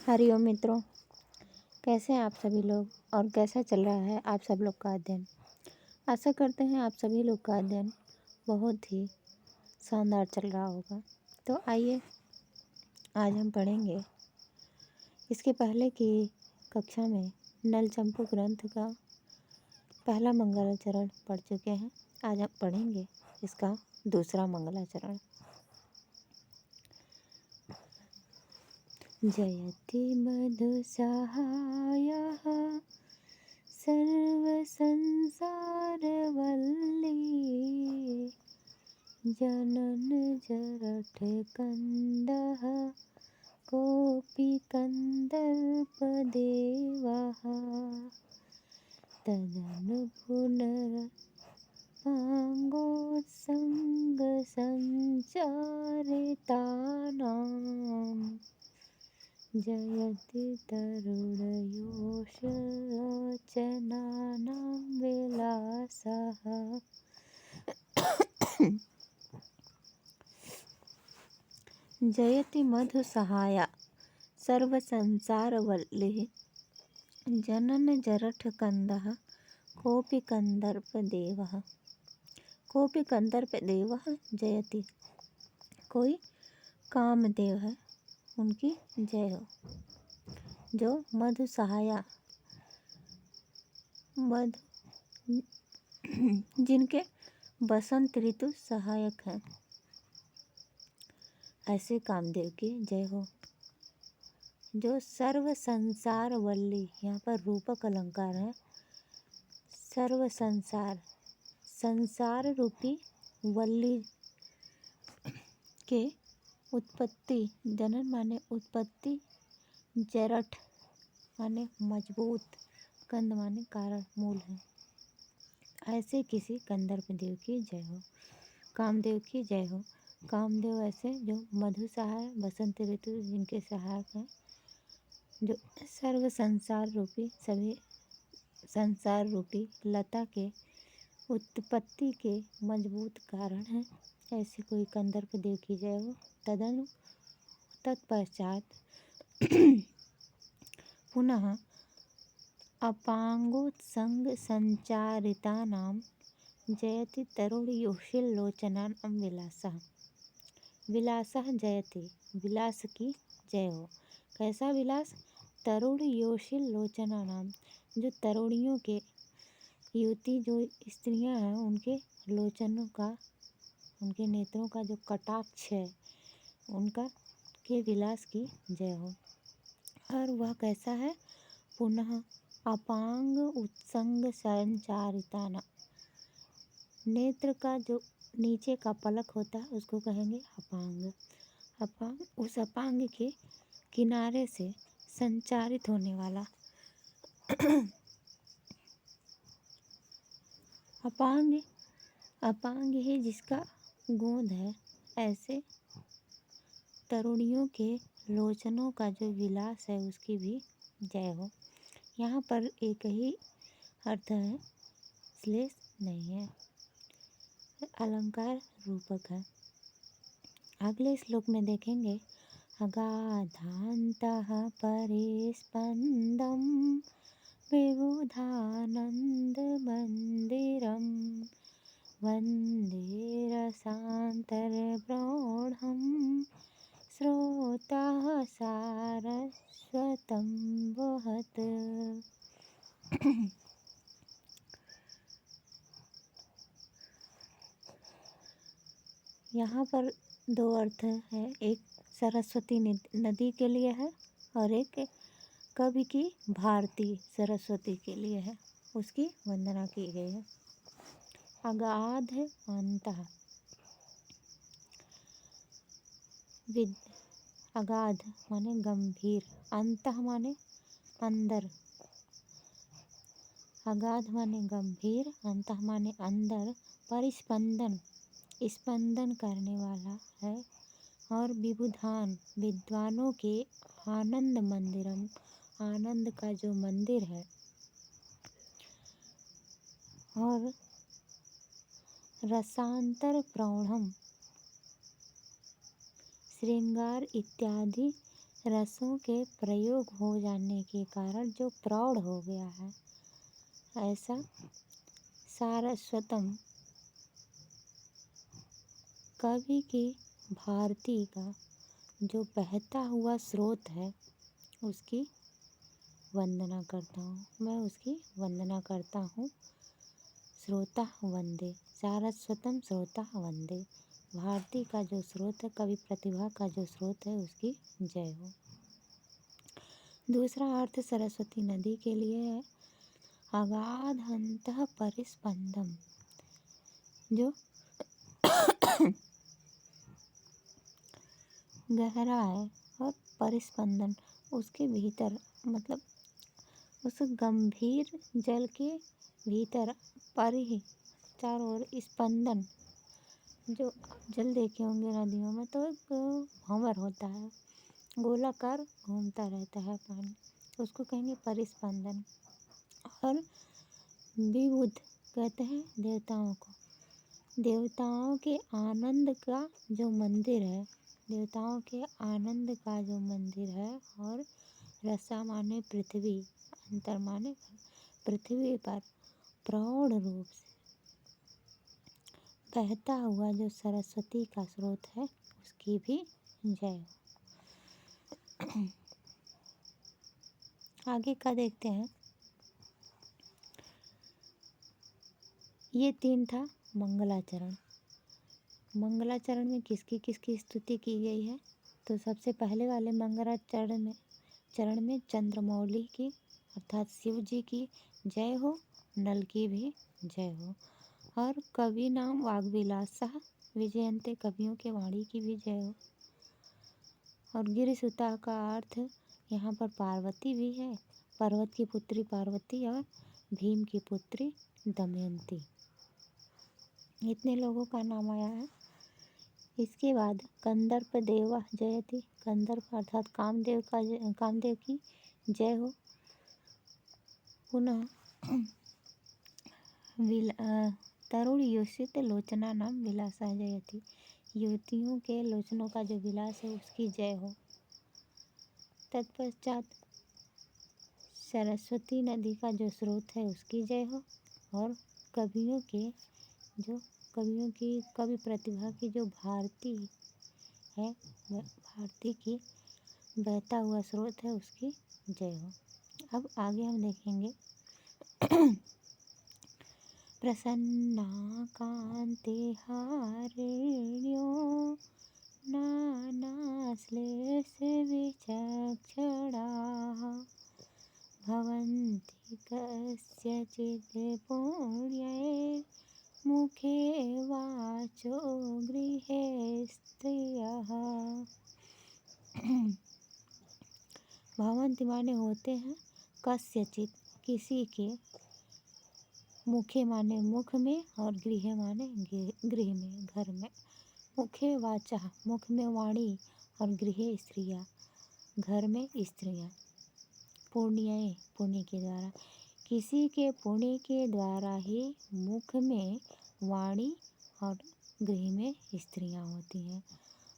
हरिओम मित्रों, कैसे हैं आप सभी लोग और कैसा चल रहा है आप सब लोग का अध्ययन। आशा करते हैं आप सभी लोग का अध्ययन बहुत ही शानदार चल रहा होगा। तो आइए आज हम पढ़ेंगे। इसके पहले की कक्षा में नल चंपू ग्रंथ का पहला मंगलाचरण पढ़ चुके हैं। आज हम पढ़ेंगे इसका दूसरा मंगलाचरण। जयति मधुसहायः सर्वसंसारवल्ली जननजरठकन्दः कोऽपि कन्दर्पदेवः तदनुपुनरपाङ्गोत्सङ्गसञ्चारितानां जयति तरुणयोषलोचनानां विलासः। जयति मधुसहाया सर्वसंसारवल्लिः जननजरठकन्दः कोऽपि कन्दर्पदेवः। कोऽपि कन्दर्पदेवः जयति, कोई कामदेव है उनकी जय हो। जो मधुसहाया मधु जिनके बसंत ऋतु सहायक हैं, ऐसे कामदेव की जय हो। जो सर्व संसार वल्ली, यहाँ पर रूपक अलंकार है। सर्व संसार, संसार रूपी वल्ली के उत्पत्ति, जनन माने उत्पत्ति, जरठ माने मजबूत, कंद माने कारण, मूल है। ऐसे किसी कंदर्प देव की जय हो, कामदेव की जय हो। कामदेव ऐसे जो मधु सहाय, बसंत ऋतु जिनके सहायक हैं, जो सर्व संसार रूपी, सभी संसार रूपी लता के उत्पत्ति के मजबूत कारण हैं, ऐसे कोई कंदर्प देव की जय हो। तदनु तत्पश्चात पुनः अपांगोत्संग संचारितानां जयति तरुणयोषिलोचनानां विलासः। विलासः जयति, विलास की जय हो। कैसा विलास? तरुणयोषिलोचनानां, जो तरुणियों के, युवती जो स्त्रियां हैं, उनके लोचनों का, उनके नेत्रों का जो कटाक्ष है, उनका के विलास की जय हो। और वह कैसा है? पुनः अपांग उत्संग संचारिताना, नेत्र का जो नीचे का पलक होता है उसको कहेंगे अपांग। अपांग, उस अपांग के किनारे से संचारित होने वाला अपांग, अपांग है जिसका गोंद है। ऐसे तरुणियों के लोचनों का जो विलास है उसकी भी जय हो। यहाँ पर एक ही अर्थ है, श्लेष नहीं है, अलंकार रूपक है। अगले श्लोक में देखेंगे, अगाधान्तः परिस्पन्दं विबुधानन्दमन्दिरं वन्दे रसान्तरप्रौढं स्रोतः सारस्वतं वहत्। यहाँ पर दो अर्थ है, एक सरस्वती नदी के लिए है और एक कवि की भारती सरस्वती के लिए है, उसकी वंदना की गई है। अगाध है अंतः, अगाध माने गंभीर, अंतः माने अंदर, अगाध माने गंभीर, अंतः माने अंदर, परिस्पंदन स्पंदन करने वाला है, और विबुधान विद्वानों के आनंद मंदिरम, आनंद का जो मंदिर है, और रसांतर प्रौढ़म श्रृंगार इत्यादि रसों के प्रयोग हो जाने के कारण जो प्रौढ़ हो गया है, ऐसा सारस्वतम कवि की भारती का जो बहता हुआ स्रोत है उसकी वंदना करता हूँ, मैं उसकी वंदना करता हूँ। श्रोता वंदे, सारस्वतम श्रोता वंदे, भारती का जो स्रोत है, कवि प्रतिभा का जो स्रोत है, उसकी जय हो। दूसरा अर्थ सरस्वती नदी के लिए है अगाध अंतः परिस्पंदम, जो गहरा है, और परिस्पंदन उसके भीतर, मतलब उस गंभीर जल के भीतर परिह चारों ओर स्पंदन, जो आप जल देखे होंगे नदियों में तो एक भंवर होता है, गोलाकार घूमता रहता है पानी, उसको कहेंगे परिस्पंदन। और विबुध कहते हैं देवताओं को, देवताओं के आनंद का जो मंदिर है, देवताओं के आनंद का जो मंदिर है, और रसा माने पृथ्वी, अंतर माने पृथ्वी पर प्रौढ़ रूप से बहता हुआ जो सरस्वती का स्रोत है, उसकी भी जय हो। आगे का देखते हैं। ये 3 था मंगलाचरण। मंगलाचरण में किसकी किसकी स्तुति की गई है, तो सबसे पहले वाले चरण में चंद्रमौली की अर्थात शिव जी की जय हो, नल की भी जय हो, और कवि नाम वाग्विलासः विजयन्ते, कवियों के वाणी की भी जय हो। और गिरिसुता का अर्थ यहाँ पर पार्वती भी है, पर्वत की पुत्री पार्वती और भीम की पुत्री दमयंती, इतने लोगों का नाम आया है। इसके बाद कंदर्प देवा जयति, कंदर्प अर्थात कामदेव की जय हो। पुनः तरुण योषित लोचना नाम विलासा जयति, युवतियों के लोचनों का जो विलास है उसकी जय हो। तत्पश्चात सरस्वती नदी का जो स्रोत है उसकी जय हो, और कवियों की कवि प्रतिभा की जो भारती है, भारती की बहता हुआ स्रोत है, उसकी जय हो। अब आगे हम देखेंगे। प्रसन्ना कांति हारिण्यो नानाश्लेष विचक्षणाः भवन्ति कस्यचित् पुण्ये मुखे वाचो गृहे स्त्रियः। भवन्ति माने होते हैं, कस्यचित् किसी के, मुखे माने मुख में, और गृह माने गृह में, घर में। मुखे वाचा मुख में वाणी, और गृह स्त्रियाँ घर में स्त्रियाँ। पुण्य पुण्य के द्वारा, किसी के पुण्य के द्वारा ही मुख में वाणी और गृह में स्त्रियाँ होती हैं।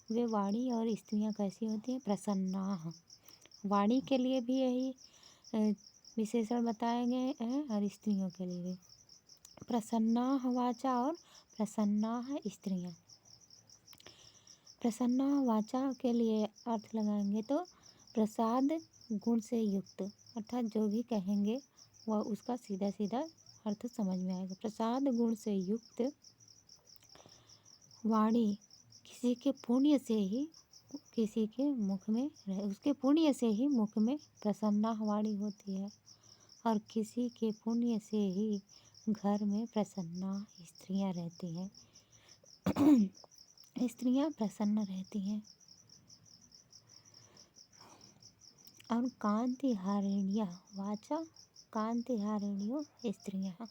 वे वाणी और स्त्रियाँ कैसी होती हैं, प्रसन्ना। वाणी के लिए भी यही विशेषण बताए गए हैं, और स्त्रियों के लिए भी प्रसन्ना वाचा और प्रसन्ना स्त्रियाँ। प्रसन्ना वाचा के लिए अर्थ लगाएंगे तो प्रसाद गुण से युक्त, अर्थात जो भी कहेंगे वह उसका सीधा सीधा अर्थ समझ में आएगा। प्रसाद गुण से युक्त वाणी, किसी के पुण्य से ही किसी के मुख में उसके पुण्य से ही मुख में प्रसन्ना वाणी होती है, और किसी के पुण्य से ही घर में प्रसन्ना स्त्रियाँ रहती हैं। स्त्रियाँ प्रसन्न रहती हैं। और कांति हारिण्या वाचा, कांति हारिण्यो स्त्रियाँ,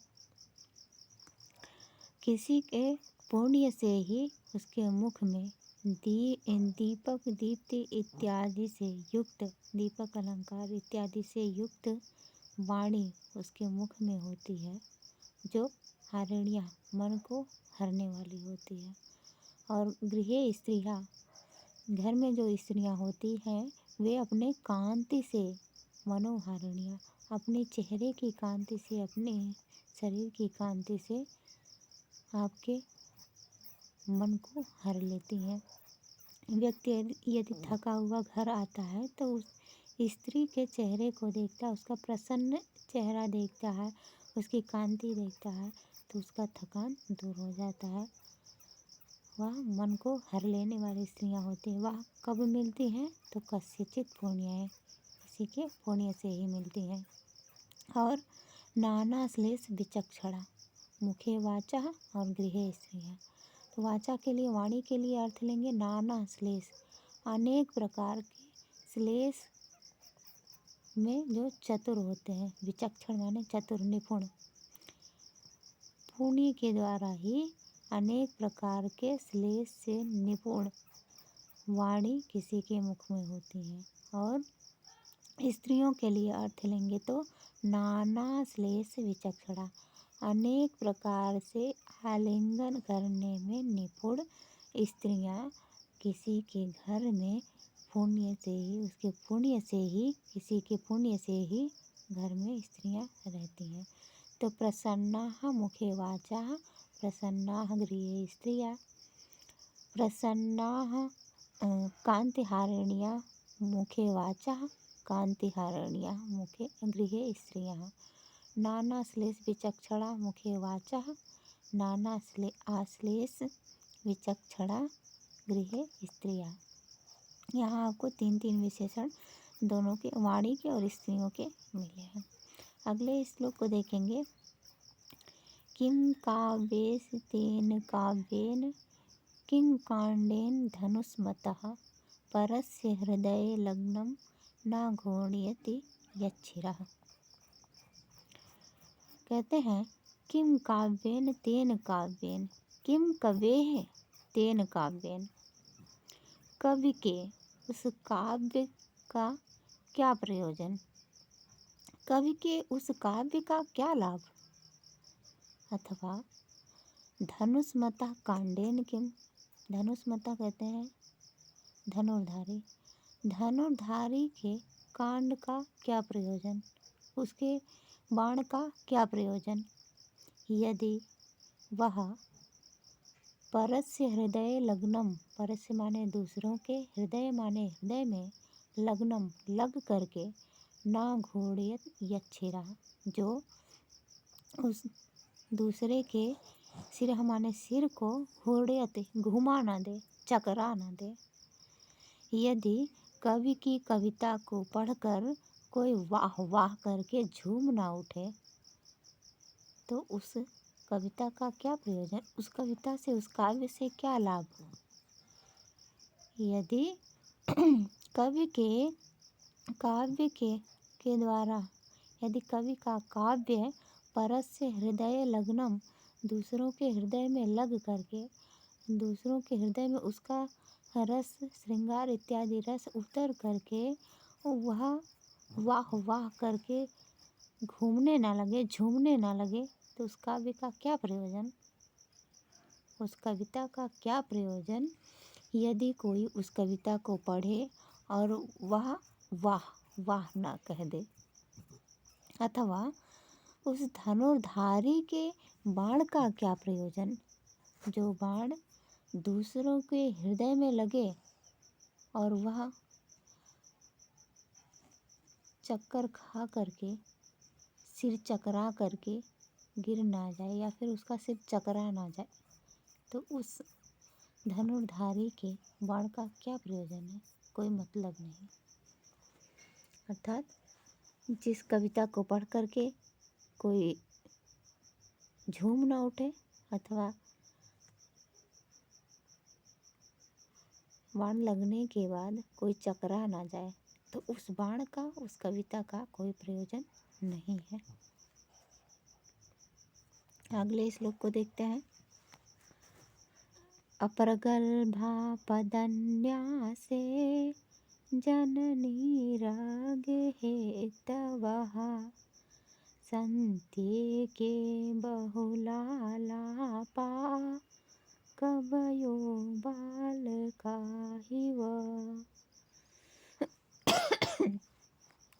किसी के पुण्य से ही उसके मुख में दीपक दीप्ति इत्यादि से युक्त, दीपक अलंकार इत्यादि से युक्त वाणी उसके मुख में होती है, जो हारिण्या मन को हरने वाली होती है। और गृह स्त्रियाँ, घर में जो स्त्रियाँ होती हैं वे अपने कांति से मनोहारिणियाँ, अपने चेहरे की कांति से, अपने शरीर की कांति से आपके मन को हर लेती हैं। व्यक्ति यदि थका हुआ घर आता है तो उस स्त्री के चेहरे को देखता है, उसका प्रसन्न चेहरा देखता है, उसकी कांति देखता है तो उसका थकान दूर हो जाता है। वह मन को हर लेने वाली स्त्रियाँ होती हैं। वह कब मिलती हैं तो कस्यचित पुण्य, किसी के पुण्य से ही मिलती हैं। और नाना श्लेष विचक्षणा मुखे वाचा और गृहे स्त्रियाँ। तो वाचा के लिए, वाणी के लिए अर्थ लेंगे नाना श्लेष, अनेक प्रकार के श्लेष में जो चतुर होते हैं। विचक्षण माने चतुर, निपुण। पुण्य के द्वारा ही अनेक प्रकार के श्लेष से निपुण वाणी किसी के मुख में होती है। और स्त्रियों के लिए अर्थ लेंगे तो नाना श्लेष विचक्षणा, अनेक प्रकार से आलिंगन करने में निपुण स्त्रियां किसी के घर में पुण्य से ही, उसके पुण्य से ही, किसी के पुण्य से ही घर में स्त्रियां रहती हैं। तो प्रसन्नाः मुखे वाचाः प्रसन्नाः गृहे स्त्रियः, प्रसन्नाः कान्तिहारिण्यः मुखे वाचाः कान्तिहारिण्यः मुखे गृहे स्त्रियः, नाना श्लेष विचक्षणा मुखे वाचाः नाना आश्लेष विचक्षणा गृहे स्त्रियः। यहाँ आपको 3 विशेषण दोनों के, वाणी के और स्त्रियों के मिले हैं। अगले श्लोक को देखेंगे। किम काव्येश तेन काव्येन किम कांडेन धनुष्मतः परस्य हृदये लग्नं न घोणयति यच्छिरः। कहते हैं किम काव्येन तेन काव्येन, किम कवेः तेन काव्येन, कवि के उस काव्य का क्या प्रयोजन, कवि के उस काव्य का क्या लाभ। अथवा धनुष्मतः कांडेन किम, धनुष्मतः कहते हैं धनुर्धारी, धनुर्धारी के कांड का क्या प्रयोजन, उसके बाण का क्या प्रयोजन। यदि वह परस्य हृदय लग्नम, परस्य माने दूसरों के, हृदय माने हृदय में, लग्नम लग करके, ना घोड़ियत यच्छिरा, जो उस दूसरे के सिर माने सिर को घोड़ियत घुमा ना दे, चकरा ना दे। यदि कवि की कविता को पढ़कर कोई वाह वाह करके झूम ना उठे तो उस कविता का क्या प्रयोजन, उस कविता से, उस काव्य से क्या लाभ। यदि कवि के काव्य के द्वारा, यदि कवि का काव्य परस्य हृदय लग्नम, दूसरों के हृदय में लग करके, दूसरों के हृदय में उसका रस, श्रृंगार इत्यादि रस उतर करके वह वाह वाह करके घूमने ना लगे, झूमने ना लगे तो उस काव्य का क्या प्रयोजन, उस कविता का क्या प्रयोजन। यदि कोई उस कविता को पढ़े और वह वाह वाह ना कह दे, अथवा उस धनुर्धारी के बाण का क्या प्रयोजन, जो बाण दूसरों के हृदय में लगे और वह चक्कर खा करके, सिर चकरा करके गिर ना जाए या फिर उसका सिर चकरा ना जाए, तो उस धनुर्धारी के बाण का क्या प्रयोजन है, कोई मतलब नहीं। अर्थात जिस कविता को पढ़ करके कोई झूम ना उठे अथवा बाण लगने के बाद कोई चकरा ना जाए तो उस बाण का, उस कविता का कोई प्रयोजन नहीं है। अगले श्लोक को देखते हैं। अपरगल्भा पदन्यासे जननी राग हेतवः सन्त्येके बहुलालापा कवयो बालका इव।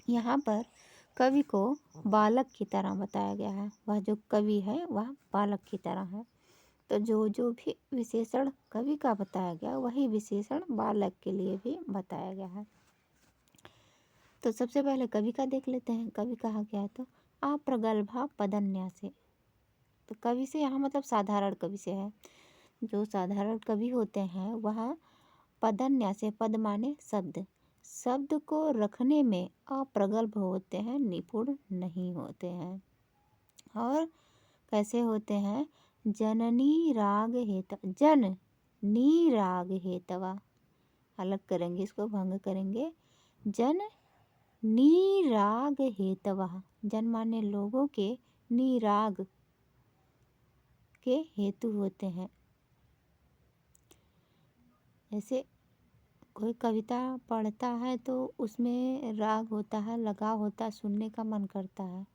यहाँ पर कवि को बालक की तरह बताया गया है। वह जो कवि है वह बालक की तरह है। तो जो जो भी विशेषण कवि का बताया गया वही विशेषण बालक के लिए भी बताया गया है। तो सबसे पहले कवि का देख लेते हैं। कवि कहा गया है तो अप्रगल्भा पदन्यासे। तो कवि से यहाँ मतलब साधारण कवि से है। जो साधारण कवि होते हैं वह पदन्यासे, पद माने शब्द, शब्द को रखने में अप्रगल्भ होते हैं, निपुण नहीं होते हैं। और कैसे होते हैं? जननी राग हेत, जन नी राग हेतवा, अलग करेंगे, इसको भंग करेंगे। जन नी राग हेतवा, जन माने लोगों के, नी राग के हेतु होते हैं। जैसे कोई कविता पढ़ता है तो उसमें राग होता है, लगाव होता है, सुनने का मन करता है।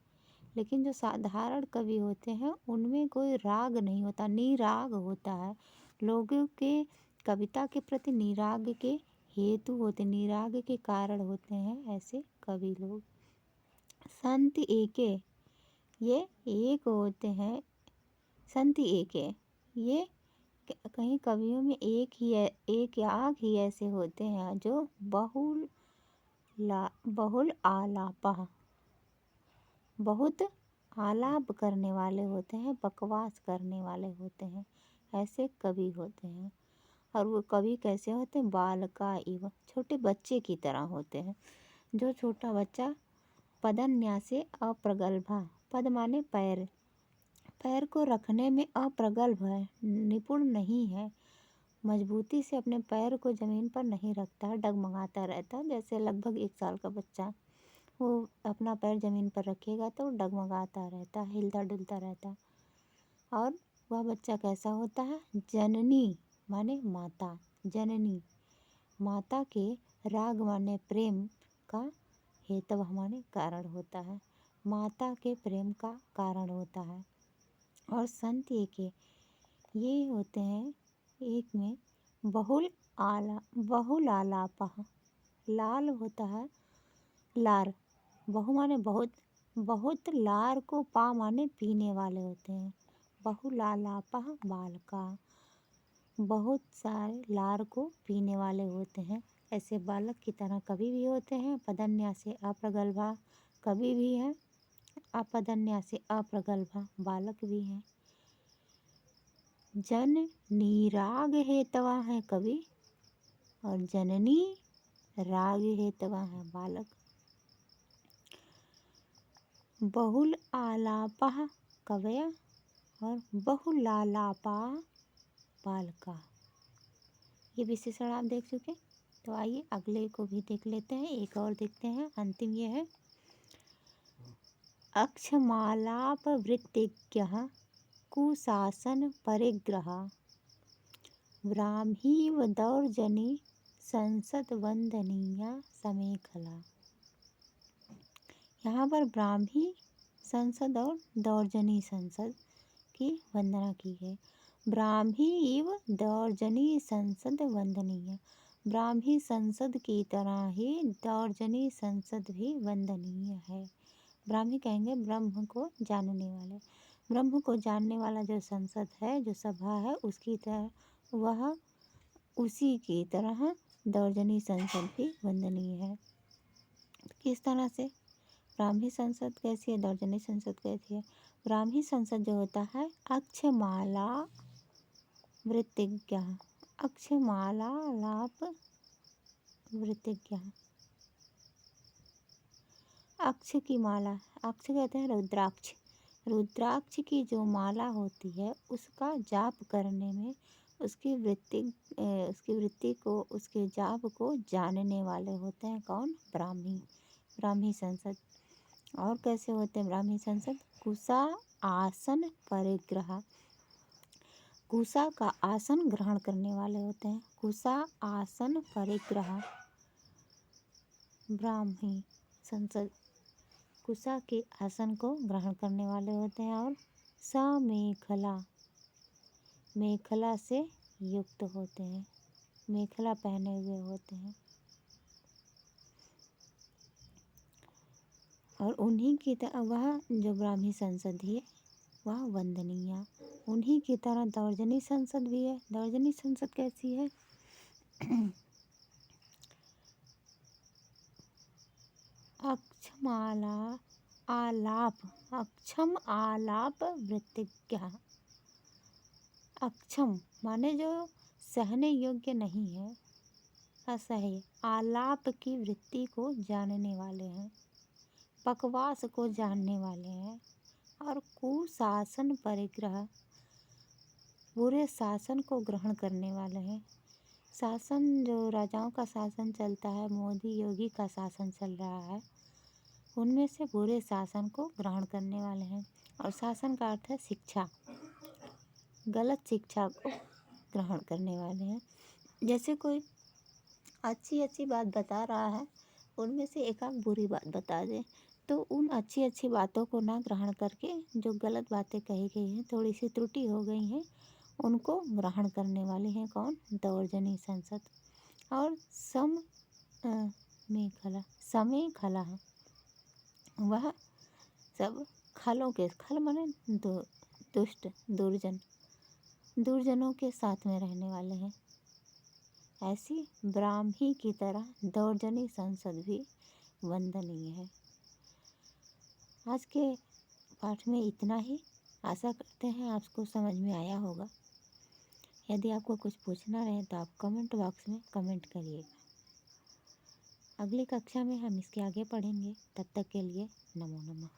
लेकिन जो साधारण कवि होते हैं उनमें कोई राग नहीं होता, निराग होता है। लोगों के कविता के प्रति निराग के हेतु होते, निराग के कारण होते हैं ऐसे कवि लोग। संत एके, ये एक होते हैं। संत एके, ये कहीं कवियों में एक ही है, एक या ही ऐसे होते हैं जो बहुल आलापा, बहुत आलाप करने वाले होते हैं, बकवास करने वाले होते हैं, ऐसे कवि होते हैं। और वो कवि कैसे होते हैं? बालका इव, छोटे बच्चे की तरह होते हैं। जो छोटा बच्चा पदन्यासे अप्रगल्भा, पद माने पैर, पैर को रखने में अप्रगल्भ है, निपुण नहीं है, मजबूती से अपने पैर को ज़मीन पर नहीं रखता है, डगमगाता रहता है। जैसे लगभग 1 साल का बच्चा, वो अपना पैर ज़मीन पर रखेगा तो डगमगाता रहता है, हिलता डुलता रहता है। और वह बच्चा कैसा होता है? जननी माने माता, जननी माता के राग माने प्रेम का, हेतव माने कारण होता है, माता के प्रेम का कारण होता है। और संत के ये होते हैं एक में बहुल आलापा, लाल होता है, लार, बहु माने बहुत, बहुत लार को पा माने पीने वाले होते हैं। बहुलालापा बालका, बहुत सारे लार को पीने वाले होते हैं। ऐसे बालक की तरह कवि भी होते हैं। पदन्यासे अप्रगल्भा कवि भी हैं, अपदन्यासे अप्रगल्भा बालक भी हैं। जन निराग हेतवा है कवि, और जननी राग हेतवा है बालक। बहुल आलापा कवय और बहुलालापा बालका, ये विशेषण आप देख चुके। तो आइए अगले को भी देख लेते हैं, एक और देखते हैं। अंतिम ये है अक्षमालाप वृत्तिज्ञः कुशासन परिग्रह ब्राह्मीव दौर्जनी संसद वंदनीया समेखला। यहाँ पर ब्राह्मी संसद और दौर्जनी संसद की वंदना की है। ब्राह्मी इव दौर्जनी संसद वंदनीय, ब्राह्मी संसद की तरह ही दौर्जनी संसद भी वंदनीय है। ब्राह्मी कहेंगे ब्रह्म को जानने वाले, ब्रह्म को जानने वाला जो संसद है, जो सभा है, उसकी तरह वह उसी की तरह दौर्जनी संसद भी वंदनीय है। किस तरह से? ब्राह्मी संसद कैसी है, दौर्जनी संसद कैसी है? ब्राह्मी संसद जो होता है अक्षमाला वृत्तिज्ञ, अक्षमाला लाप वृत्तिज्ञ, अक्ष की माला, अक्ष कहते हैं रुद्राक्ष, रुद्राक्ष की जो माला होती है उसका जाप करने में उसकी वृत्ति को, उसके जाप को जानने वाले होते हैं। कौन? ब्राह्मी, ब्राह्मी संसद। और कैसे होते हैं ब्राह्मी संसद? कुशा आसन परिग्रह, कुशा का आसन ग्रहण करने वाले होते हैं। कुशा आसन परिग्रह, ब्राह्मी संसद कुशा के आसन को ग्रहण करने वाले होते हैं। और समेखला, मेखला से युक्त होते हैं, मेखला पहने हुए होते हैं। और उन्हीं की तरह वह जो ब्राह्मी संसद है वह वंदनीय, उन्हीं की तरह दौर्जनी संसद भी है। दौर्जनी संसद कैसी है? अक्षमाला आलाप, अक्षम आलाप वृत्तिज्ञ। अक्षम माने जो सहने योग्य नहीं है, असह्य, आलाप की वृत्ति को जानने वाले हैं, बकवास को जानने वाले हैं, और कुशासन परिग्रह, बुरे शासन को ग्रहण करने वाले हैं। शासन जो राजाओं का शासन चलता है, मोदी योगी का शासन चल रहा है, उनमें से बुरे शासन को ग्रहण करने वाले हैं। और शासन का अर्थ है शिक्षा, गलत शिक्षा को ग्रहण करने वाले हैं। जैसे कोई अच्छी अच्छी बात बता रहा है, उनमें से एक आध बुरी बात बता दे, तो उन अच्छी अच्छी बातों को ना ग्रहण करके जो गलत बातें कही गई हैं, थोड़ी सी त्रुटि हो गई हैं, उनको ग्रहण करने वाले हैं कौन? दौर्जनी संसद। और में खला, समय खला है, वह सब खलों के, खल माने दुष्ट, दुर्जनों के साथ में रहने वाले हैं। ऐसी ब्राह्मी की तरह दौर्जनी संसद भी वंदनीय है। आज के पाठ में इतना ही। आशा करते हैं आपको समझ में आया होगा। यदि आपको कुछ पूछना रहे तो आप कमेंट बॉक्स में कमेंट करिएगा। अगली कक्षा में हम इसके आगे पढ़ेंगे। तब तक के लिए नमो नमः।